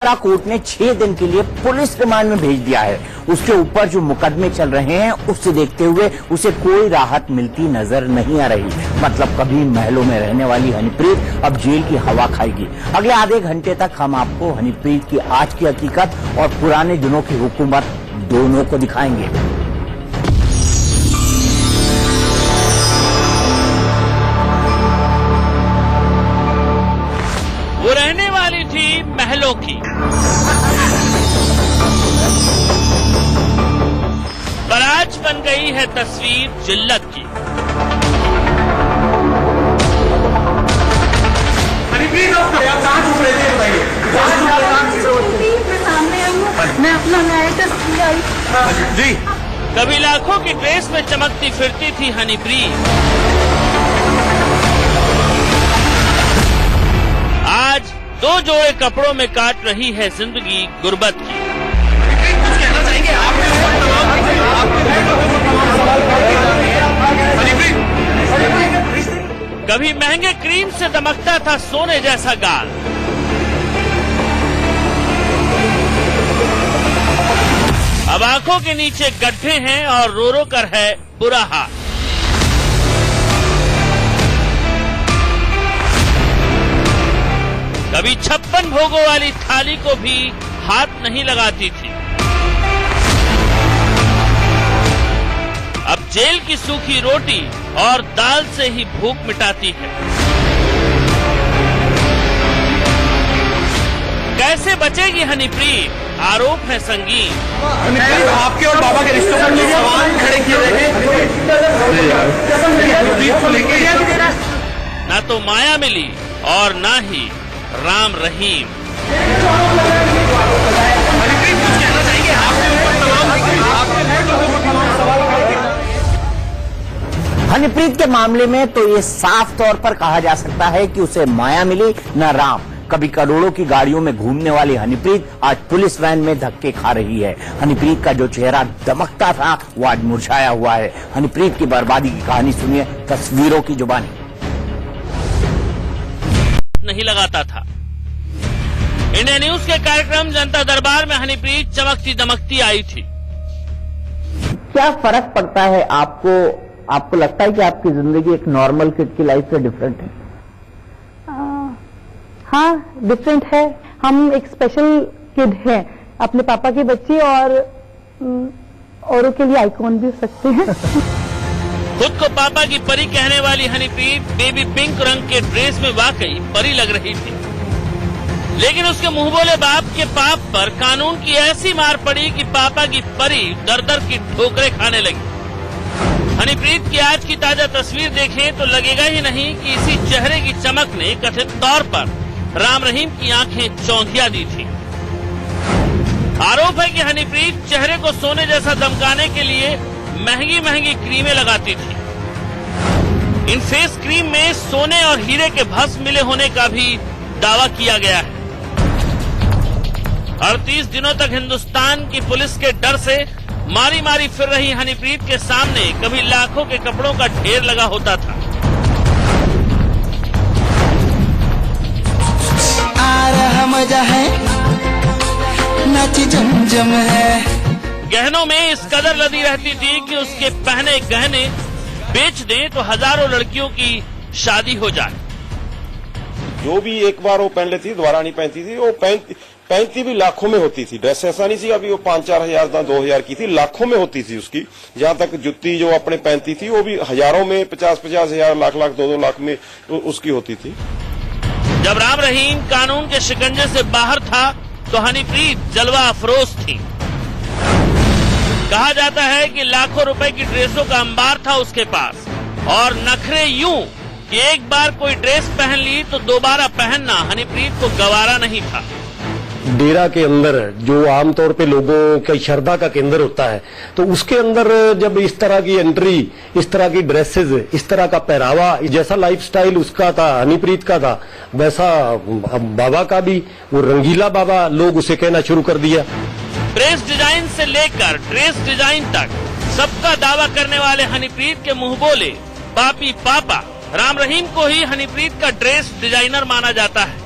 Court ने 6 दिन के लिए पुलिस रिमांड में भेज दिया है। उसके ऊपर जो मुकदमे चल रहे हैं उससे देखते हुए उसे कोई राहत मिलती नजर नहीं आ रही। मतलब कभी महलों में रहने वाली हनीप्रीत अब जेल की हवा खाएगी। अगले आधे घंटे तक हम आपको हनीप्रीत की आज की हकीकत और पुराने दिनों की हुकूमत दोनों को दिखाएंगे। वो रहने वाली थी महलों की, पर आज बन गई है तस्वीर जिल्लत की। हनीप्रीत, आप कहाँ छुप रहे थे बताइए। मैं अपना न्याय करती आई जी। कभी लाखों की ड्रेस में चमकती फिरती थी हनीप्रीत, आज 2 जोड़े कपड़ों में काट रही है जिंदगी गुर्बत की। कुछ कहना चाहेंगे आप? कभी महंगे क्रीम से दमकता था सोने जैसा गाल, अब आंखों के नीचे गड्ढे हैं और रो रो कर है बुरा हाल। कभी 56 भोगों वाली थाली को भी हाथ नहीं लगाती थी, अब जेल की सूखी रोटी और दाल से ही भूख मिटाती है। कैसे बचेगी हनीप्रीत? आरोप है संगीन। आपके और बाबा के रिश्तों पर सवाल खड़े किए गए। ना तो माया मिली और ना ही राम रहीम। कुछ कहना चाहेंगे हनीप्रीत के मामले में तो ये साफ तौर पर कहा जा सकता है कि उसे माया मिली न राम। कभी करोड़ों की गाड़ियों में घूमने वाली हनीप्रीत आज पुलिस वैन में धक्के खा रही है। हनीप्रीत का जो चेहरा दमकता था वो आज मुरझाया हुआ है। हनीप्रीत की बर्बादी की कहानी सुनिए तस्वीरों की जुबानी। नहीं लगाता था। इंडिया न्यूज के कार्यक्रम जनता दरबार में हनीप्रीत चमकती दमकती आई थी। क्या फर्क पड़ता है आपको लगता है कि आपकी जिंदगी एक नॉर्मल किड की लाइफ से डिफरेंट है? हाँ, डिफरेंट है। हम एक स्पेशल किड हैं, अपने पापा की बच्ची और औरों के लिए आइकॉन भी सकते हैं। खुद को पापा की परी कहने वाली हनीप्रीत बेबी पिंक रंग के ड्रेस में वाकई परी लग रही थी, लेकिन उसके मुंह बोले बाप के पाप पर कानून की ऐसी मार पड़ी कि पापा की परी दर दर की ठोकरें खाने लगी। हनीप्रीत की आज की ताजा तस्वीर देखें तो लगेगा ही नहीं कि इसी चेहरे की चमक ने कथित तौर पर राम रहीम की आंखें चौंधिया दी थी। आरोप है कि हनीप्रीत चेहरे को सोने जैसा दमकाने के लिए महंगी महंगी क्रीमें लगाती थी। इन फेस क्रीम में सोने और हीरे के भस्म मिले होने का भी दावा किया गया है। 38 दिनों तक हिंदुस्तान की पुलिस के डर से मारी मारी फिर रही हनीप्रीत के सामने कभी लाखों के कपड़ों का ढेर लगा होता था। आ रहा मजा है, नाच जमजम है। गहनों में इस कदर लदी रहती थी कि उसके पहने गहने बेच दें तो हजारों लड़कियों की शादी हो जाए। जो भी एक बार वो पहन लेती थी दोबारा नहीं पहनती थी। वो पहनती भी लाखों में होती थी। ड्रेस ऐसा नहीं थी अभी वो 5-4 हजार 2,000 की थी, लाखों में होती थी उसकी। जहां तक जुत्ती जो अपने पहनती थी वो भी हजारों में, 50-50 हजार, लाख 2-2 लाख में उसकी होती थी। जब राम रहीम कानून के शिकंजे से बाहर था तो हनीप्रीत जलवा अफरोज थी। कहा जाता है कि लाखों रुपए की ड्रेसों का अंबार था उसके पास, और नखरे यूं कि एक बार कोई ड्रेस पहन ली तो दोबारा पहनना हनीप्रीत को गवारा नहीं था। डेरा के अंदर जो आमतौर पे लोगों का श्रद्धा का केंद्र होता है, तो उसके अंदर जब इस तरह की एंट्री, इस तरह की ड्रेसेस, इस तरह का पहरावा, जैसा लाइफस्टाइल उसका था, हनीप्रीत का था, वैसा बाबा का भी, वो रंगीला बाबा लोग उसे कहना शुरू कर दिया। ड्रेस डिजाइन से लेकर ड्रेस डिजाइन तक सबका दावा करने वाले हनीप्रीत के मुंह बोले पापी पापा राम रहीम को ही हनीप्रीत का ड्रेस डिजाइनर माना जाता है।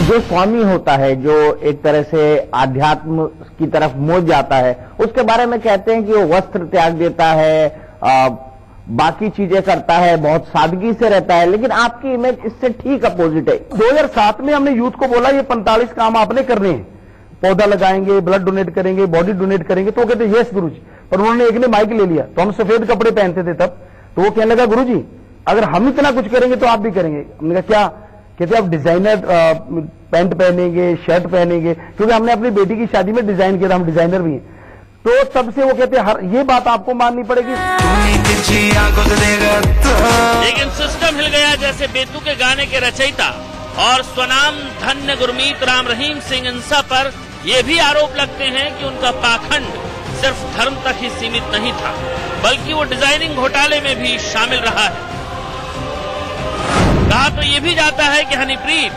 जो स्वामी होता है, जो एक तरह से आध्यात्म की तरफ मोड़ जाता है, उसके बारे में कहते हैं कि वो वस्त्र त्याग देता है, बाकी चीजें करता है, बहुत सादगी से रहता है, लेकिन आपकी इमेज इससे ठीक अपोजिट है। 2007 में हमने यूथ को बोला ये 45 काम आपने करने हैं, पौधा लगाएंगे, ब्लड डोनेट करेंगे, बॉडी डोनेट करेंगे, तो वो कहते यस गुरुजी। पर उन्होंने एक ने माइक ले लिया, तो हम सफेद कपड़े पहनते थे तब, तो वो कहने लगा गुरुजी अगर हम इतना कुछ करेंगे तो आप भी करेंगे। हमने कहा क्या? कहते आप डिजाइनर पैंट पहनेंगे, शर्ट पहनेंगे, क्योंकि हमने अपनी बेटी की शादी में डिजाइन किया था, हम डिजाइनर भी हैं। तो तब से वो कहते हर ये बात आपको माननी पड़ेगी। लेकिन सिस्टम हिल गया जैसे बेतु के गाने के रचयिता और स्वनाम धन्य गुरमीत राम रहीम सिंह इंसा पर ये भी आरोप लगते हैं कि उनका पाखंड सिर्फ धर्म तक ही सीमित नहीं था, बल्कि वो डिजाइनिंग घोटाले में भी शामिल रहा है। कहा तो ये भी जाता है कि हनीप्रीत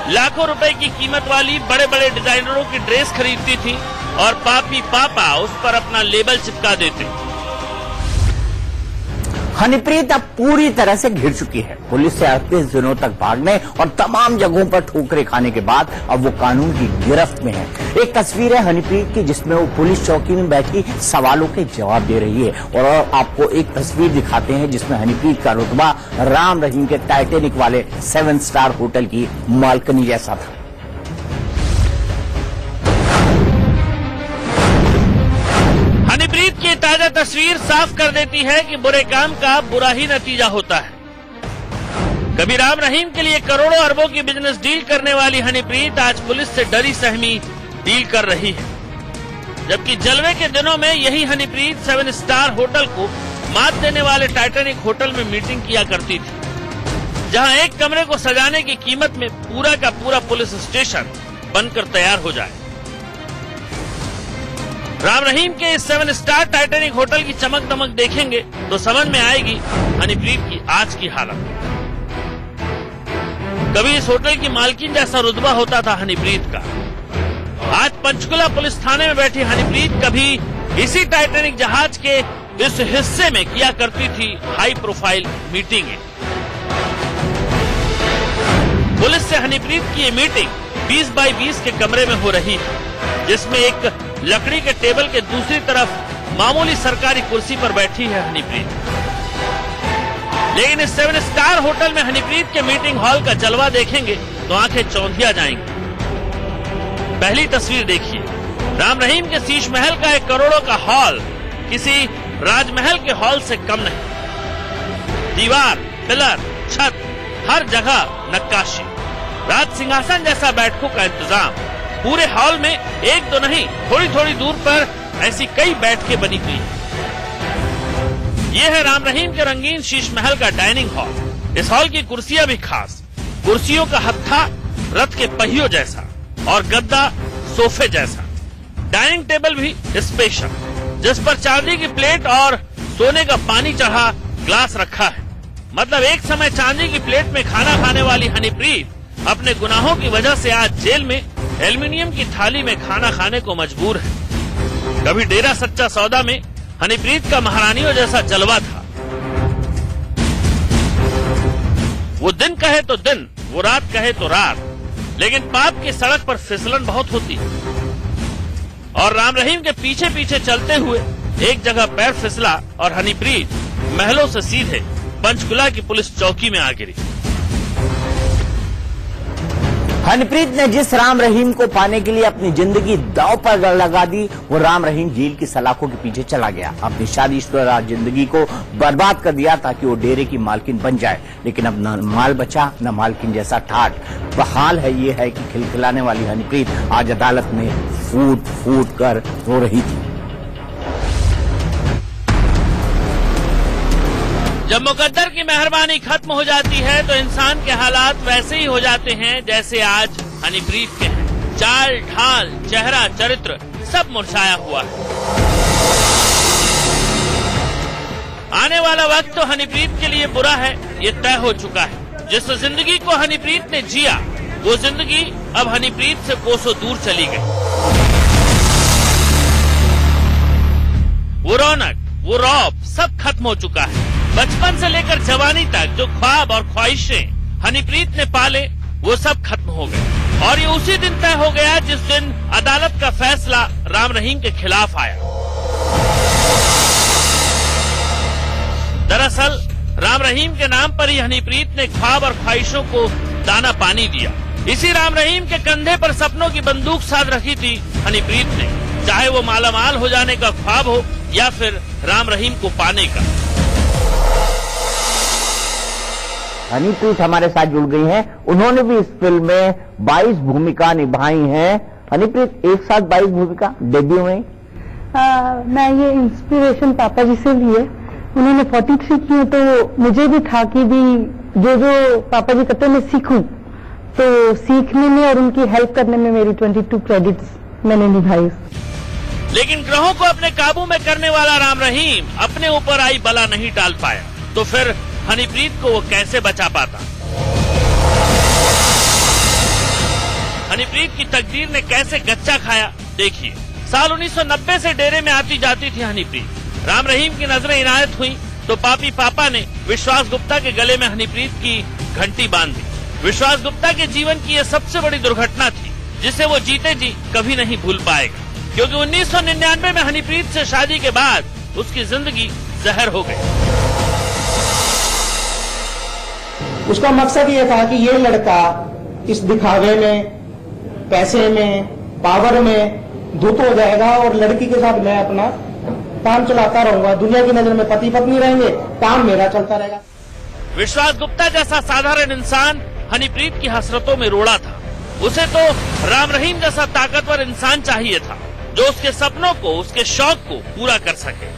लाखों रुपए की कीमत वाली बड़े बड़े डिजाइनरों की ड्रेस खरीदती थी और पापी पापा उस पर अपना लेबल चिपका देते। हनीप्रीत अब पूरी तरह से घिर चुकी है। पुलिस से 38 दिनों तक भागने और तमाम जगहों पर ठोकरें खाने के बाद अब वो कानून की गिरफ्त में है। एक तस्वीर है हनीप्रीत की जिसमें वो पुलिस चौकी में बैठी सवालों के जवाब दे रही है, और आपको एक तस्वीर दिखाते हैं जिसमें हनीप्रीत का रुतबा राम रहीम के टाइटेनिक वाले 7 स्टार होटल की मालकनी जैसा था। हनीप्रीत की ताजा तस्वीर साफ कर देती है कि बुरे काम का बुरा ही नतीजा होता है। कभी राम रहीम के लिए करोड़ों अरबों की बिजनेस डील करने वाली हनीप्रीत आज पुलिस से डरी सहमी डील कर रही है, जबकि जलवे के दिनों में यही हनीप्रीत 7 स्टार होटल को मात देने वाले टाइटेनिक होटल में मीटिंग किया करती थी, जहां एक कमरे को सजाने की कीमत में पूरा का पूरा पुलिस स्टेशन बनकर तैयार हो जाए। राम रहीम के इस 7 स्टार टाइटेनिक होटल की चमक दमक देखेंगे तो समझ में आएगी हनीप्रीत की आज की हालत। कभी इस होटल की मालकिन जैसा रुतबा होता था हनीप्रीत का। आज पंचकुला पुलिस थाने में बैठी हनीप्रीत कभी इसी टाइटेनिक जहाज के इस हिस्से में किया करती थी हाई प्रोफाइल मीटिंगें। पुलिस से हनीप्रीत की ये मीटिंग 20 बाई 20 के कमरे में हो रही है, जिसमें एक लकड़ी के टेबल के दूसरी तरफ मामूली सरकारी कुर्सी पर बैठी है हनीप्रीत। लेकिन इस 7 स्टार होटल में हनीप्रीत के मीटिंग हॉल का जलवा देखेंगे तो आंखें चौंधिया जाएंगी। पहली तस्वीर देखिए, राम रहीम के शीश महल का 1 करोड़ों का हॉल किसी राजमहल के हॉल से कम नहीं। दीवार, पिलर, छत, हर जगह नक्काशी, राज सिंहासन जैसा बैठकों का इंतजाम। पूरे हॉल में एक दो नहीं, थोड़ी थोड़ी दूर पर ऐसी कई बैठकें बनी हुई हैं। यह है राम रहीम के रंगीन शीश महल का डाइनिंग हॉल। इस हॉल की कुर्सियां भी खास, कुर्सियों का हत्था रथ के पहियों जैसा और गद्दा सोफे जैसा। डाइनिंग टेबल भी स्पेशल, जिस पर चांदी की प्लेट और सोने का पानी चढ़ा ग्लास रखा है। मतलब एक समय चांदी की प्लेट में खाना खाने वाली हनीप्रीत अपने गुनाहों की वजह से आज जेल में एल्युमिनियम की थाली में खाना खाने को मजबूर है। कभी डेरा सच्चा सौदा में हनीप्रीत का महारानियों जैसा जलवा था। वो दिन कहे तो दिन, वो रात कहे तो रात, लेकिन पाप की सड़क पर फिसलन बहुत होती है। और राम रहीम के पीछे पीछे चलते हुए एक जगह पैर फिसला और हनीप्रीत महलों से सीधे पंचकुला की पुलिस चौकी में आ गिरी। हनीप्रीत ने जिस राम रहीम को पाने के लिए अपनी जिंदगी दांव पर लगा दी, वो राम रहीम जेल की सलाखों के पीछे चला गया। अपनी शादीशुदा जिंदगी को बर्बाद कर दिया ताकि वो डेरे की मालकिन बन जाए, लेकिन अब न माल बचा न मालकिन जैसा ठाठ। हाल है ये है कि खिलखिलाने वाली हनीप्रीत आज अदालत में फूट फूट कर रो रही थी। जब मुकद्दर की मेहरबानी खत्म हो जाती है तो इंसान के हालात वैसे ही हो जाते हैं जैसे आज हनीप्रीत के हैं। चाल ढाल, चेहरा, चरित्र सब मुरझाया हुआ है। आने वाला वक्त तो हनीप्रीत के लिए बुरा है, ये तय हो चुका है। जिस जिंदगी को हनीप्रीत ने जिया, वो जिंदगी अब हनीप्रीत से कोसों दूर चली गई। वो रौनक, वो रौब सब खत्म हो चुका है। बचपन से लेकर जवानी तक जो ख्वाब और ख्वाहिशें हनीप्रीत ने पाले, वो सब खत्म हो गए और ये उसी दिन तय हो गया जिस दिन अदालत का फैसला राम रहीम के खिलाफ आया। दरअसल राम रहीम के नाम पर ही हनीप्रीत ने ख्वाब और ख्वाहिशों को दाना पानी दिया। इसी राम रहीम के कंधे पर सपनों की बंदूक साध रखी थी हनीप्रीत ने, चाहे वो मालामाल हो जाने का ख्वाब हो या फिर राम रहीम को पाने का। हनीप्रीत हमारे साथ जुड़ गई हैं। उन्होंने भी इस फिल्म में 22 भूमिका निभाई हैं। हनीप्रीत, एक साथ 22 भूमिका डेब्यू में? मैं ये इंस्पिरेशन पापा जी से ली है। उन्होंने 43 की, तो मुझे भी था कि भी जो पापा जी करते मैं सीखूं, तो सीखने में और उनकी हेल्प करने में मेरी 22 क्रेडिट्स मैंने निभाई। लेकिन ग्रहों को अपने काबू में करने वाला राम रहीम अपने ऊपर आई बला नहीं टाल पाया, तो फिर हनीप्रीत को वो कैसे बचा पाता? हनीप्रीत की तकदीर ने कैसे गच्चा खाया, देखिए। साल 1990 से डेरे में आती जाती थी हनीप्रीत। राम रहीम की नजरें इनायत हुई तो पापी पापा ने विश्वास गुप्ता के गले में हनीप्रीत की घंटी बांध दी। विश्वास गुप्ता के जीवन की यह सबसे बड़ी दुर्घटना थी जिसे वो जीते जी कभी नहीं भूल पाएगा, क्योंकि 1999 में हनीप्रीत से शादी के बाद उसकी जिंदगी जहर हो गई। उसका मकसद ये था कि ये लड़का इस दिखावे में, पैसे में, पावर में धुत हो जाएगा और लड़की के साथ मैं अपना काम चलाता रहूंगा। दुनिया की नजर में पति पत्नी रहेंगे, काम मेरा चलता रहेगा। विश्वास गुप्ता जैसा साधारण इंसान हनीप्रीत की हसरतों में रोड़ा था। उसे तो राम रहीम जैसा ताकतवर इंसान चाहिए था जो उसके सपनों को, उसके शौक को पूरा कर सके।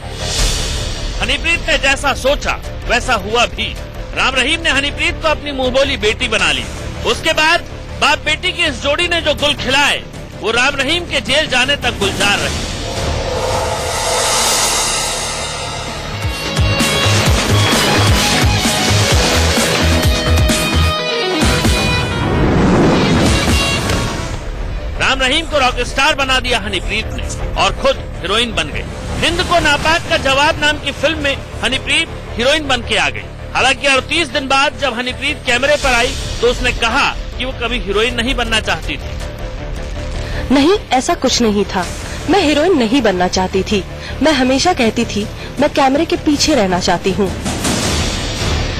हनीप्रीत ने जैसा सोचा वैसा हुआ भी। राम रहीम ने हनीप्रीत को अपनी मुंहबोली बेटी बना ली। उसके बाद बाप बेटी की इस जोड़ी ने जो गुल खिलाए वो राम रहीम के जेल जाने तक गुलजार रहे। राम रहीम को रॉकस्टार बना दिया हनीप्रीत ने और खुद हीरोइन बन गई। हिंद को नापाक का जवाब नाम की फिल्म में हनीप्रीत हीरोइन बन के आ गई। हालांकि 38 दिन बाद जब हनीप्रीत कैमरे पर आई तो उसने कहा कि वो कभी हीरोइन नहीं बनना चाहती थी। नहीं, ऐसा कुछ नहीं था। मैं हीरोइन नहीं बनना चाहती थी। मैं हमेशा कहती थी मैं कैमरे के पीछे रहना चाहती हूँ।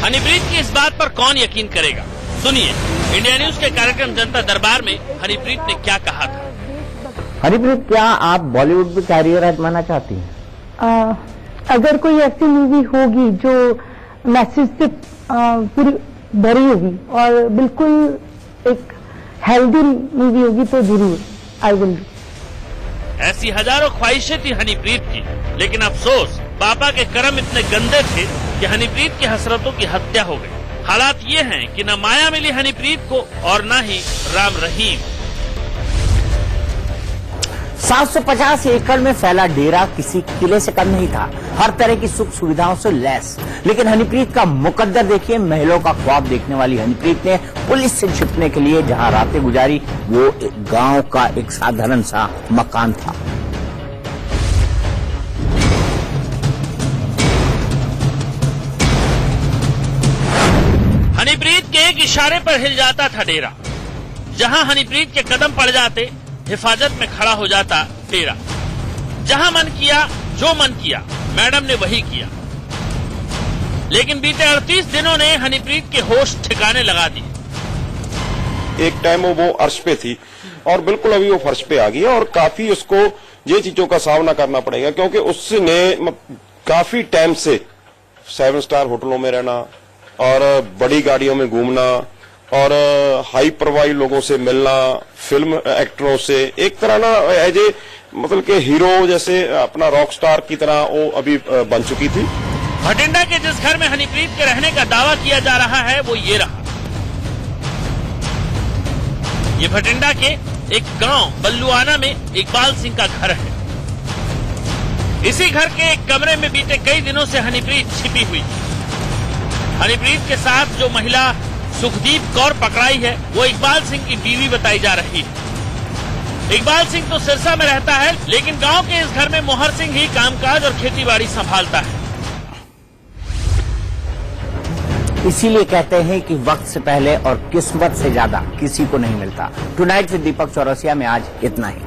हनीप्रीत की इस बात पर कौन यकीन करेगा? सुनिए इंडिया न्यूज के कार्यक्रम जनता दरबार में हनीप्रीत ने क्या कहा था। हनीप्रीत, क्या आप बॉलीवुड में कैरियर आजमाना चाहती हैं? अगर कोई ऐसी मूवी होगी जो मैसेज से पूरी भरी होगी और बिल्कुल एक हेल्दी मूवी होगी तो जरूर आई विल। ऐसी हजारों ख्वाहिशें थी हनीप्रीत की, लेकिन अफसोस पापा के कर्म इतने गंदे थे कि हनीप्रीत की हसरतों की हत्या हो गई। हालात ये हैं कि न माया मिली हनीप्रीत को और न ही राम रहीम। 750 एकड़ में फैला डेरा किसी किले से कम नहीं था, हर तरह की सुख सुविधाओं से लैस। लेकिन हनीप्रीत का मुकद्दर देखिए। महलों का ख्वाब देखने वाली हनीप्रीत ने पुलिस से छिपने के लिए जहां रातें गुजारी वो गांव का एक साधारण सा मकान था। हनीप्रीत के एक इशारे पर हिल जाता था डेरा। जहां हनीप्रीत के कदम पड़ जाते हिफाजत में खड़ा हो जाता डेरा। जहां मन किया, जो मन किया, मैडम ने वही किया। लेकिन बीते 38 दिनों ने हनीप्रीत के होश ठिकाने लगा दिए। एक टाइम वो अर्श पे थी और बिल्कुल अभी वो फर्श पे आ गई है और काफी उसको ये चीजों का सामना करना पड़ेगा, क्योंकि उसने काफी टाइम से 7 स्टार होटलों में रहना और बड़ी गाड़ियों में घूमना और हाई प्रोफाइल लोगों से मिलना, फिल्म एक्टरों से, एक तरह ना एज ए मतलब के हीरो जैसे अपना रॉक स्टार की तरह वो अभी बन चुकी थी। भटिंडा के जिस घर में हनीप्रीत के रहने का दावा किया जा रहा है वो ये रहा। ये भटिंडा के एक गांव बल्लुआना में इकबाल सिंह का घर है। इसी घर के एक कमरे में बीते कई दिनों से हनीप्रीत छिपी हुई। हनीप्रीत के साथ जो महिला सुखदीप कौर पकड़ाई है वो इकबाल सिंह की बीवी बताई जा रही है। इकबाल सिंह तो सिरसा में रहता है, लेकिन गांव के इस घर में मोहर सिंह ही कामकाज और खेतीबाड़ी संभालता है। इसीलिए कहते हैं कि वक्त से पहले और किस्मत से ज्यादा किसी को नहीं मिलता। टुनाइट विद दीपक चौरसिया में आज इतना ही।